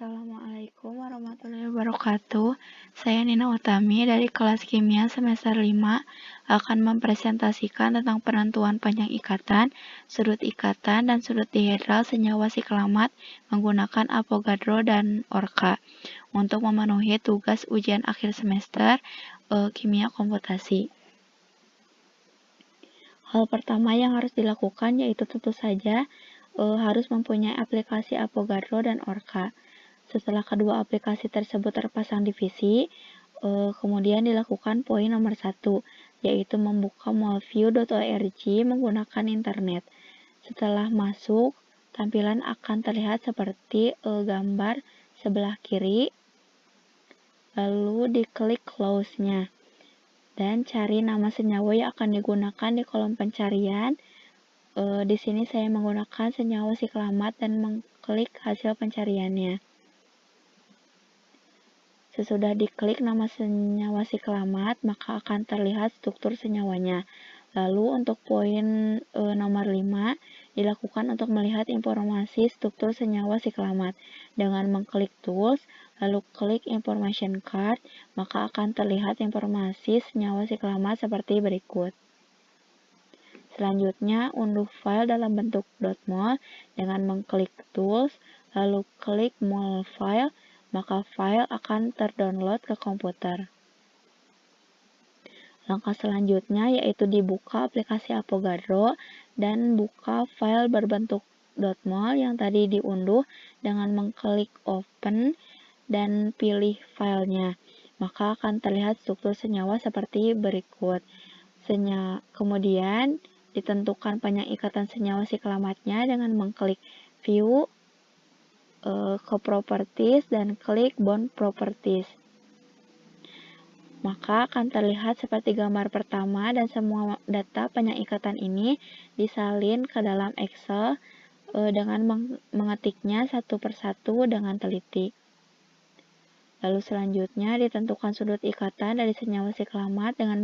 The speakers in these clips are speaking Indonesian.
Assalamualaikum warahmatullahi wabarakatuh. Saya Nina Utami dari kelas Kimia semester 5 akan mempresentasikan tentang penentuan panjang ikatan, sudut ikatan, dan sudut dihedral senyawa siklamat menggunakan Avogadro dan Orca untuk memenuhi tugas ujian akhir semester Kimia Komputasi. Hal pertama yang harus dilakukan yaitu tentu saja harus mempunyai aplikasi Avogadro dan Orca. Setelah kedua aplikasi tersebut terpasang di PC, kemudian dilakukan poin nomor 1, yaitu membuka moleview.org menggunakan internet. Setelah masuk, tampilan akan terlihat seperti gambar sebelah kiri, lalu diklik close-nya, dan cari nama senyawa yang akan digunakan di kolom pencarian. Di sini saya menggunakan senyawa siklamat dan mengklik hasil pencariannya. Sesudah diklik nama senyawa siklamat, maka akan terlihat struktur senyawanya. Lalu untuk poin nomor 5, dilakukan untuk melihat informasi struktur senyawa siklamat. Dengan mengklik tools, lalu klik information card, maka akan terlihat informasi senyawa siklamat seperti berikut. Selanjutnya, unduh file dalam bentuk .mol dengan mengklik tools, lalu klik mol file, maka file akan terdownload ke komputer. Langkah selanjutnya yaitu dibuka aplikasi Avogadro dan buka file berbentuk .mol yang tadi diunduh dengan mengklik open dan pilih filenya. Maka akan terlihat struktur senyawa seperti berikut. Kemudian ditentukan panjang ikatan senyawa siklamatnya dengan mengklik view ke properties dan klik bond properties. Maka akan terlihat seperti gambar pertama dan semua data panjang ikatan ini disalin ke dalam Excel dengan mengetiknya satu persatu dengan teliti. Lalu selanjutnya ditentukan sudut ikatan dari senyawa siklamat dengan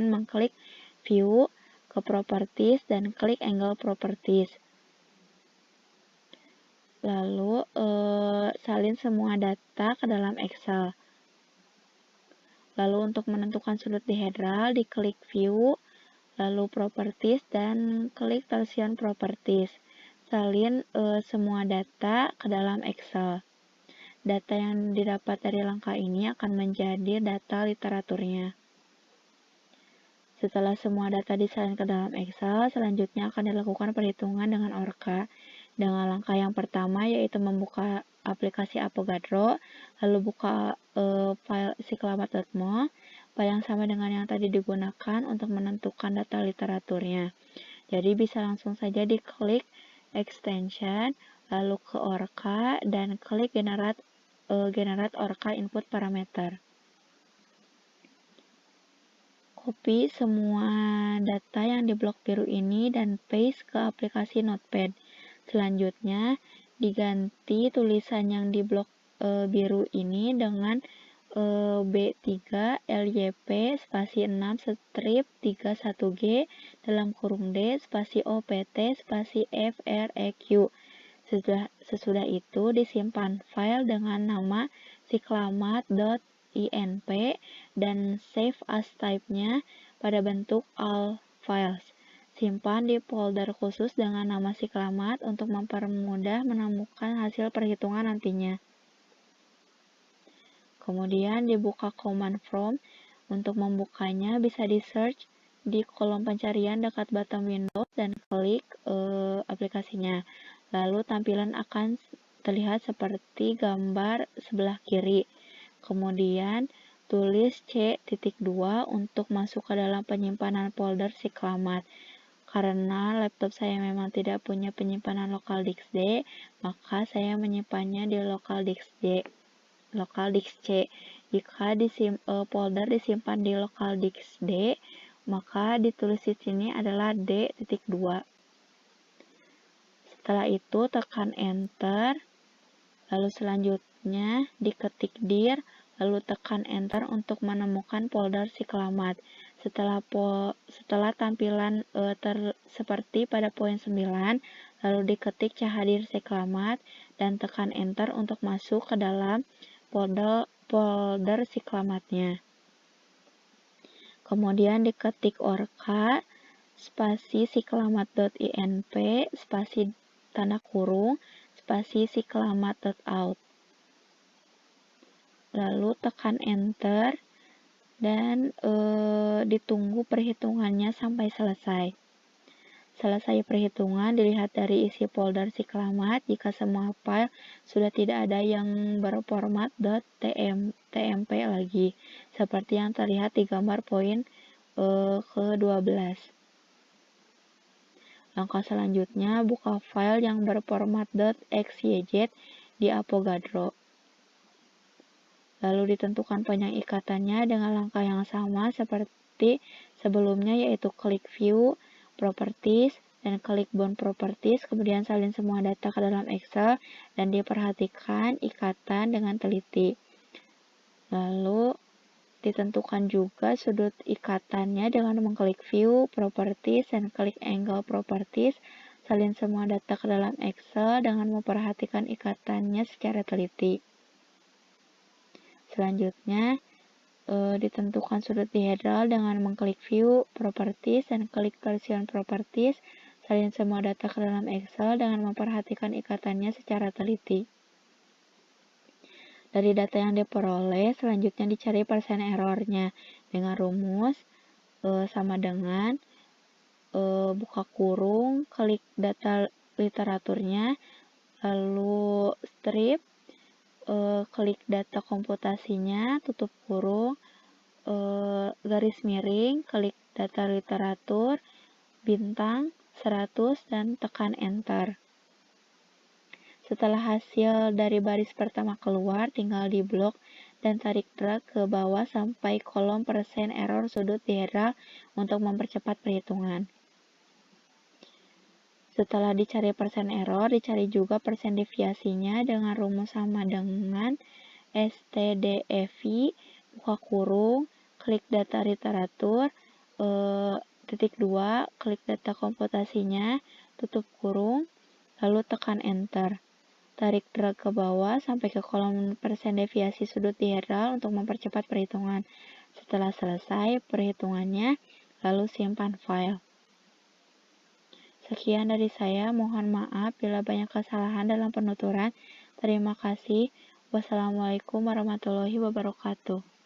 mengklik view ke properties dan klik angle properties. Lalu salin semua data ke dalam Excel. Lalu untuk menentukan sudut dihedral, diklik view, lalu properties dan klik torsion properties. Salin semua data ke dalam Excel. Data yang didapat dari langkah ini akan menjadi data literaturnya. Setelah semua data disalin ke dalam Excel, selanjutnya akan dilakukan perhitungan dengan Orca. Dengan langkah yang pertama yaitu membuka aplikasi Avogadro, lalu buka file siklamat.mol, file yang sama dengan yang tadi digunakan untuk menentukan data literaturnya. Jadi bisa langsung saja diklik extension, lalu ke Orca dan klik generate Orca input parameter. Copy semua data yang di blok biru ini dan paste ke aplikasi Notepad. Selanjutnya, diganti tulisan yang di blok biru ini dengan B3 LYP spasi 6 strip 31G dalam kurung D spasi OPT spasi FREQ. Sesudah itu disimpan file dengan nama siklamat.inp dan save as type-nya pada bentuk all files. Simpan di folder khusus dengan nama siklamat untuk mempermudah menemukan hasil perhitungan nantinya. Kemudian dibuka command prompt. Untuk membukanya bisa di search di kolom pencarian dekat bottom Windows dan klik aplikasinya. Lalu tampilan akan terlihat seperti gambar sebelah kiri. Kemudian tulis C.2 untuk masuk ke dalam penyimpanan folder siklamat. Karena laptop saya memang tidak punya penyimpanan local disk D, maka saya menyimpannya di local disk C. Jika folder disimpan di local disk D, maka ditulis di sini adalah D.2. Setelah itu tekan enter, lalu selanjutnya diketik dir, lalu tekan enter untuk menemukan folder siklamat. Setelah tampilan seperti pada poin 9, lalu diketik Cahadir Siklamat, dan tekan Enter untuk masuk ke dalam folder Siklamatnya. Kemudian diketik orca, spasi siklamat.inp, spasi tanda kurung, spasi siklamat.out. Lalu tekan Enter, dan ditunggu perhitungannya sampai selesai. Selesai perhitungan, dilihat dari isi folder Siklamat. Jika semua file sudah tidak ada yang berformat .tmp lagi, seperti yang terlihat di gambar poin ke-12. Langkah selanjutnya, buka file yang berformat .xyz di Avogadro. Lalu ditentukan panjang ikatannya dengan langkah yang sama seperti sebelumnya, yaitu klik View, Properties, dan klik Bound Properties, kemudian salin semua data ke dalam Excel, dan diperhatikan ikatan dengan teliti. Lalu ditentukan juga sudut ikatannya dengan mengklik View, Properties, dan klik Angle Properties. Salin semua data ke dalam Excel dengan memperhatikan ikatannya secara teliti. Selanjutnya, ditentukan sudut dihedral dengan mengklik View, Properties, dan klik Version Properties. Salin semua data ke dalam Excel dengan memperhatikan ikatannya secara teliti. Dari data yang diperoleh, selanjutnya dicari persen errornya dengan rumus sama dengan buka kurung, klik data literaturnya, lalu strip, klik data komputasinya, tutup kurung, garis miring, klik data literatur, bintang, 100, dan tekan Enter. Setelah hasil dari baris pertama keluar, tinggal di blok dan tarik drag ke bawah sampai kolom persen error sudut dihedral untuk mempercepat perhitungan. Setelah dicari persen error, dicari juga persen deviasinya dengan rumus sama dengan STDEV, buka kurung, klik data literatur, titik 2, klik data komputasinya, tutup kurung, lalu tekan Enter. Tarik drag ke bawah sampai ke kolom persen deviasi sudut dihedral untuk mempercepat perhitungan. Setelah selesai perhitungannya, lalu simpan file. Sekian dari saya, mohon maaf bila banyak kesalahan dalam penuturan. Terima kasih. Wassalamualaikum warahmatullahi wabarakatuh.